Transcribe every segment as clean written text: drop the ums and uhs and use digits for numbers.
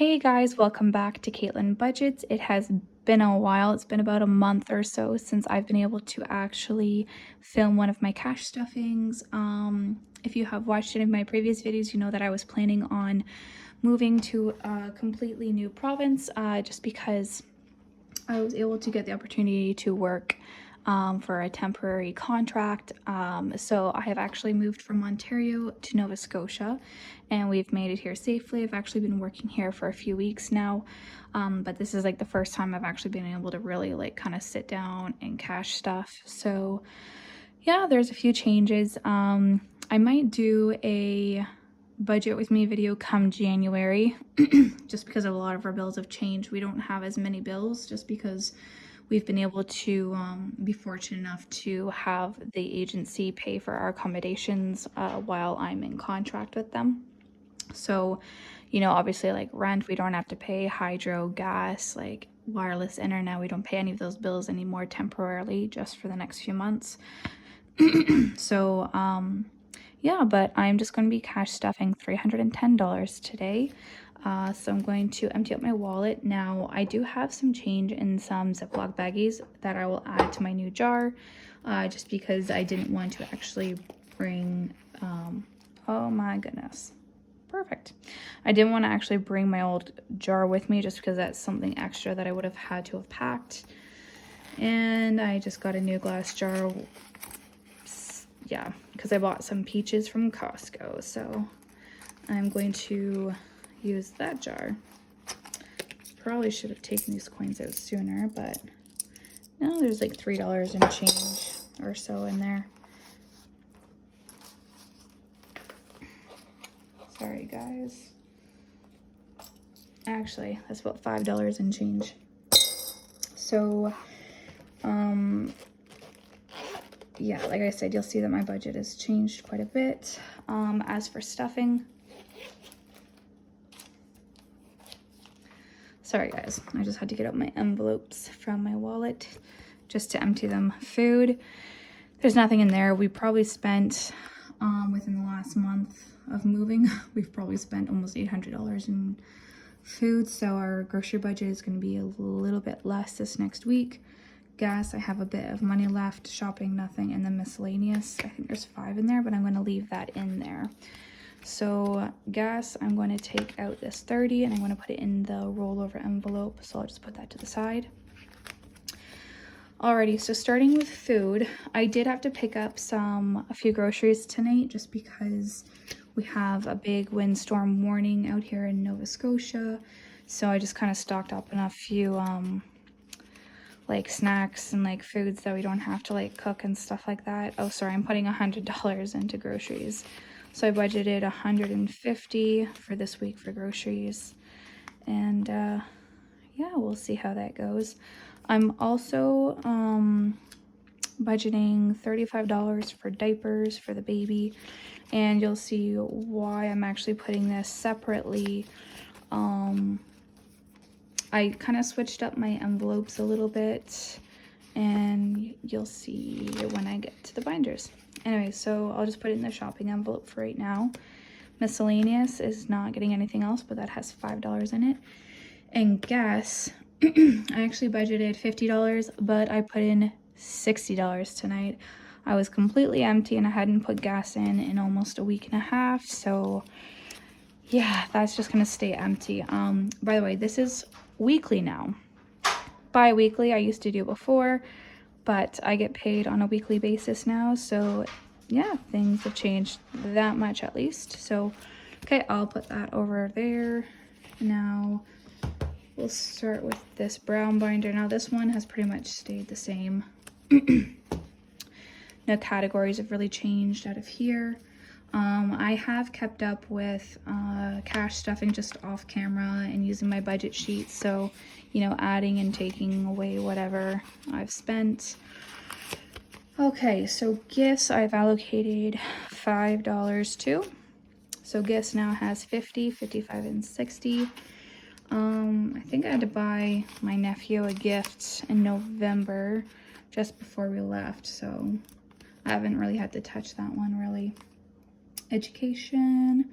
Hey guys, welcome back to Caitlin Budgets. It has been a while. It's been about a month or so since I've been able to actually film one of my cash stuffings. If you have watched any of my previous videos, you know that I was planning on moving to a completely new province just because I was able to get the opportunity to work for a temporary contract. So I have actually moved from Ontario to Nova Scotia, and we've made it here safely. I've actually been working here for a few weeks now, but this is like the first time I've actually been able to really like kind of sit down and cash stuff. So yeah, there's a few changes. I might do a budget with me video come January just because a lot of our bills have changed. We don't have as many bills just because we've been able to be fortunate enough to have the agency pay for our accommodations while I'm in contract with them. So, you know, obviously like rent, we don't have to pay, hydro, gas, like wireless internet. We don't pay any of those bills anymore temporarily, just for the next few months. So, yeah, but I'm just going to be cash stuffing $310 today. So I'm going to empty out my wallet. Now, I do have some change in some Ziploc baggies that I will add to my new jar, just because I didn't want to actually bring, oh my goodness. Perfect. I didn't want to actually bring my old jar with me just because that's something extra that I would have had to have packed. And I just got a new glass jar. Yeah, because I bought some peaches from Costco, so I'm going to use that jar. Probably should have taken these coins out sooner, but no, there's like $3 and change or so in there. Sorry guys. Actually, that's about $5 and change. So yeah, like I said, you'll see that my budget has changed quite a bit. As for stuffing, sorry guys, I just had to get out my envelopes from my wallet just to empty them. Food, there's nothing in there. We probably spent, within the last month of moving, we've probably spent almost $800 in food. So our grocery budget is going to be a little bit less this next week. Gas, I have a bit of money left. Shopping, nothing. And then miscellaneous, I think there's 5 in there, but I'm going to leave that in there. So gas, I'm going to take out this 30 and I'm going to put it in the rollover envelope. So I'll just put that to the side. Alrighty, so starting with food, I did have to pick up a few groceries tonight just because we have a big windstorm warning out here in Nova Scotia. So I just kind of stocked up on a few like snacks and like foods that we don't have to like cook and stuff like that. Oh, sorry, I'm putting $100 into groceries. So I budgeted $150 for this week for groceries. And yeah, we'll see how that goes. I'm also budgeting $35 for diapers for the baby. And you'll see why I'm actually putting this separately. I kind of switched up my envelopes a little bit, and you'll see when I get to the binders. Anyway, so I'll just put it in the shopping envelope for right now. Miscellaneous is not getting anything else, but that has $5 in it. And gas, I actually budgeted $50, but I put in $60 tonight. I was completely empty and I hadn't put gas in almost a week and a half, so yeah, that's just gonna stay empty. By the way, this is weekly now. Bi-weekly, I used to do before, but I get paid on a weekly basis now, so yeah, things have changed that much at least. So okay, I'll put that over there. Now we'll start with this brown binder. Now this one has pretty much stayed the same. No categories have really changed out of here. I have kept up with cash stuffing just off camera and using my budget sheet, so you know, adding and taking away whatever I've spent. Okay, so gifts I've allocated $5 to. So gifts now has 50, 55, and 60. I think I had to buy my nephew a gift in November just before we left, so I haven't really had to touch that one really. Education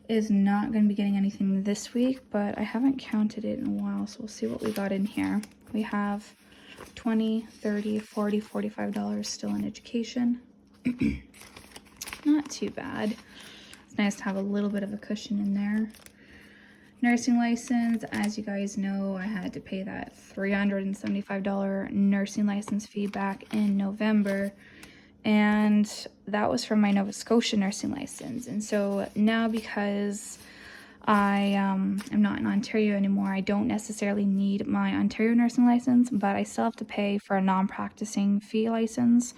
is not going to be getting anything this week, but I haven't counted it in a while, so we'll see what we got in here. We have $20, $30, $40, $45 still in education. Not too bad. It's nice to have a little bit of a cushion in there. Nursing license, as you guys know, I had to pay that $375 nursing license fee back in November, and that was from my Nova Scotia nursing license. And so now, because I am not in Ontario anymore, I don't necessarily need my Ontario nursing license, but I still have to pay for a non-practicing fee license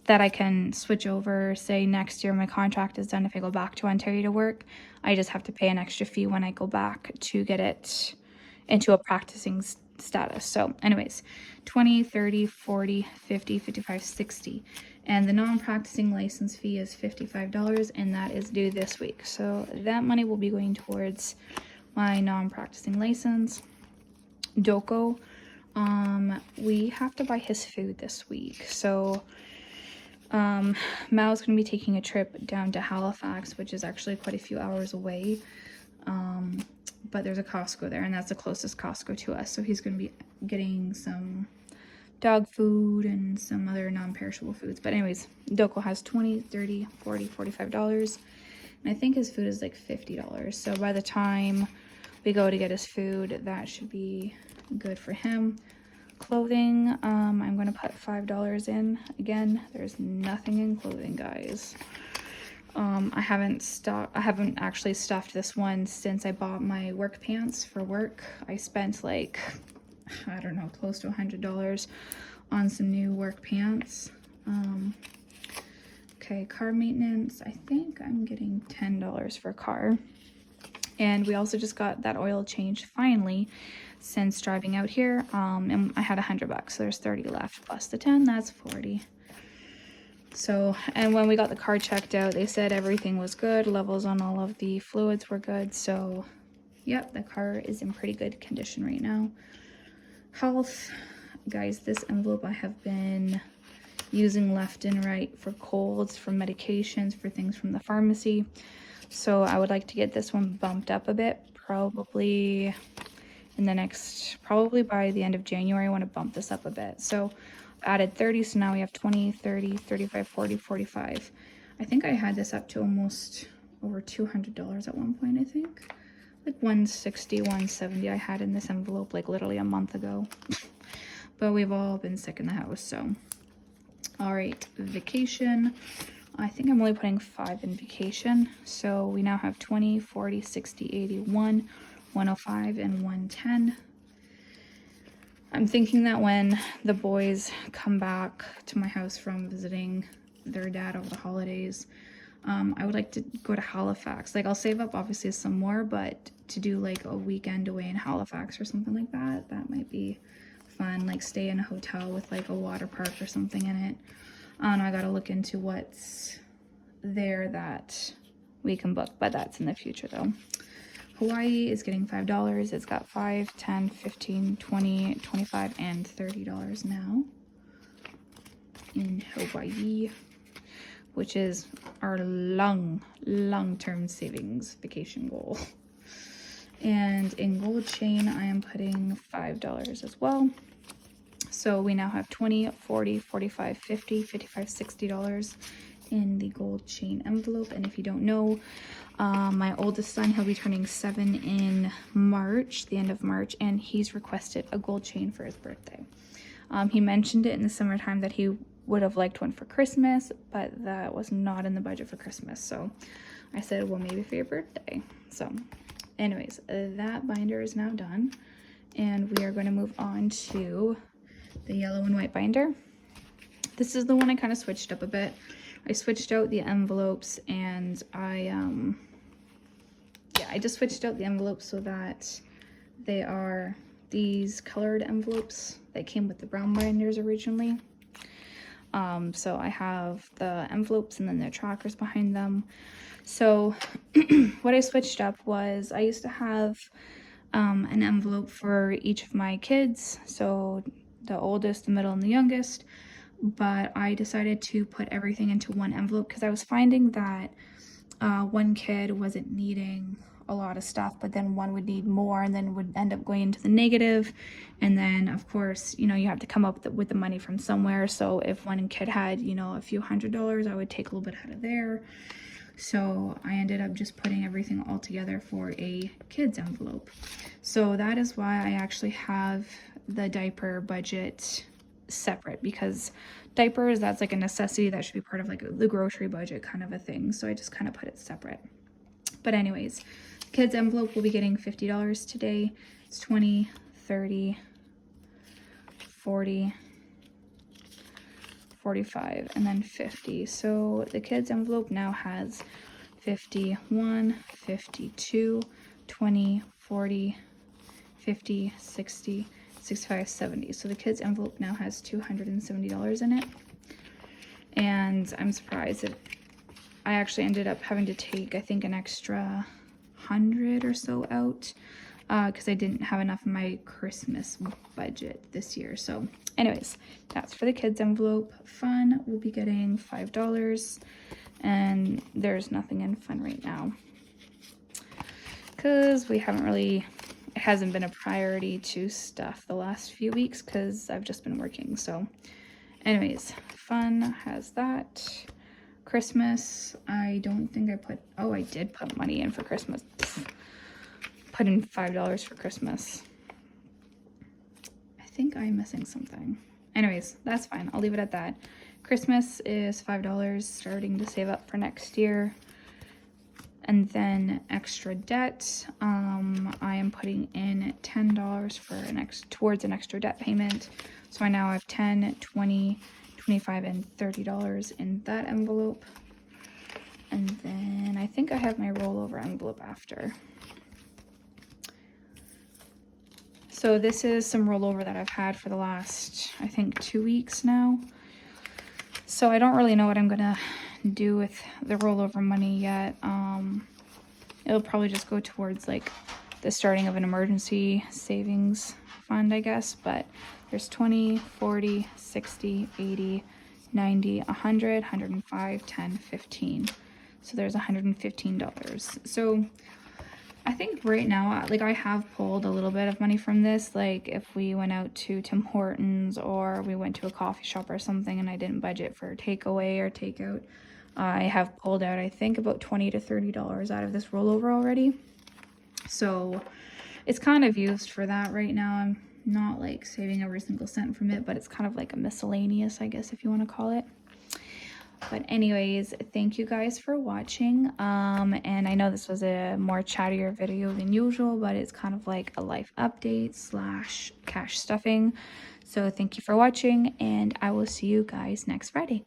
that I can switch over. Say next year my contract is done, if I go back to Ontario to work, I just have to pay an extra fee when I go back to get it into a practicing status. So anyways, 20, 30, 40, 50, 55, 60. And the non-practicing license fee is $55, and that is due this week. So that money will be going towards my non-practicing license. Doko, we have to buy his food this week. So Mal's going to be taking a trip down to Halifax, which is actually quite a few hours away. But there's a Costco there, and that's the closest Costco to us. So he's going to be getting some dog food and some other non-perishable foods. But anyways, Doko has $20, $30, $40, $45. And I think his food is like $50. So by the time we go to get his food, that should be good for him. Clothing, I'm going to put $5 in. Again, there's nothing in clothing, guys. I haven't actually stuffed this one since I bought my work pants for work. I spent like, I don't know, close to $100 on some new work pants. Okay, car maintenance, I think I'm getting $10 for car. And we also just got that oil change finally since driving out here. And I had $100, so there's 30 left plus the 10, that's 40. So, and when we got the car checked out, they said everything was good, levels on all of the fluids were good. So yep, the car is in pretty good condition right now. Health, guys, this envelope I have been using left and right for colds, for medications, for things from the pharmacy. So I would like to get this one bumped up a bit, probably in the next, probably by the end of January. I want to bump this up a bit. So I added 30, so now we have 20, 30, 35, 40, 45. I think I had this up to almost over $200 at one point, I think. Like 160, 170 I had in this envelope like literally a month ago. But we've all been sick in the house, so. All right, vacation. I think I'm only putting 5 in vacation. So we now have 20, 40, 60, 81, 105, and 110. I'm thinking that when the boys come back to my house from visiting their dad over the holidays, I would like to go to Halifax. Like, I'll save up obviously some more, but to do like a weekend away in Halifax or something like that, that might be fun. Like stay in a hotel with like a water park or something in it. I don't know, I gotta look into what's there that we can book, but that's in the future though. Hawaii is getting $5. It's got 5, 10, 15, 20, 25, and $30 now in Hawaii, which is our long-term savings vacation goal. And in gold chain, I am putting $5 as well. So we now have 20, 40, 45, 50, 55, $60 in the gold chain envelope. And if you don't know, my oldest son, he'll be turning 7 in March, the end of March, and he's requested a gold chain for his birthday. He mentioned it in the summertime that he would have liked one for Christmas, but that was not in the budget for Christmas. So I said, well, maybe for your birthday. So anyways, that binder is now done, and we are going to move on to the yellow and white binder. This is the one I kind of switched up a bit. I switched out the envelopes, and I just switched out the envelopes so that they are these colored envelopes that came with the brown binders originally. So I have the envelopes and then the trackers behind them. So what I switched up was I used to have an envelope for each of my kids, so the oldest, the middle, and the youngest, but I decided to put everything into one envelope because I was finding that one kid wasn't needing a lot of stuff, but then one would need more and then would end up going into the negative. And then of course, you know, you have to come up with the money from somewhere. So if one kid had, you know, a few $100s, I would take a little bit out of there. So I ended up just putting everything all together for a kid's envelope. So that is why I actually have the diaper budget separate, because diapers, that's like a necessity that should be part of like the grocery budget kind of a thing. So I just kind of put it separate. But anyways, kids envelope will be getting $50 today. It's 20, 30, 40, 45, and then 50. So the kids envelope now has 51, 52, 20, 40, 50, 60, 65, 70. So the kids envelope now has $270 in it. And I'm surprised that I actually ended up having to take, I think, an extra 100 or so out because I didn't have enough in my Christmas budget this year. So anyways, that's for the kids envelope. Fun will be getting $5, and there's nothing in fun right now because we haven't really, it hasn't been a priority to stuff the last few weeks because I've just been working. So anyways, fun has that. Christmas, I don't think I put, oh, I did put money in for Christmas. Put in $5 for Christmas. I think I'm missing something. Anyways, that's fine. I'll leave it at that. Christmas is $5, starting to save up for next year. And then extra debt, I am putting in $10 for towards an extra debt payment. So I now have 10, 20, 25, and $30 in that envelope. And then I think I have my rollover envelope after. So this is some rollover that I've had for the last, I think, 2 weeks now. So I don't really know what I'm gonna do with the rollover money yet. It'll probably just go towards like the starting of an emergency savings fund, I guess. But there's 20, 40, 60, 80, 90, 100, 105, 10, 15. So there's $115. So I think right now, like, I have pulled a little bit of money from this. Like if we went out to Tim Hortons or we went to a coffee shop or something and I didn't budget for takeaway or takeout, I have pulled out, I think, about $20 to $30 out of this rollover already. So it's kind of used for that right now. I'm not like saving every single cent from it, but it's kind of like a miscellaneous, I guess, if you want to call it. But anyways, thank you guys for watching. And I know this was a more chattier video than usual, but it's kind of like a life update / cash stuffing. So thank you for watching, and I will see you guys next Friday.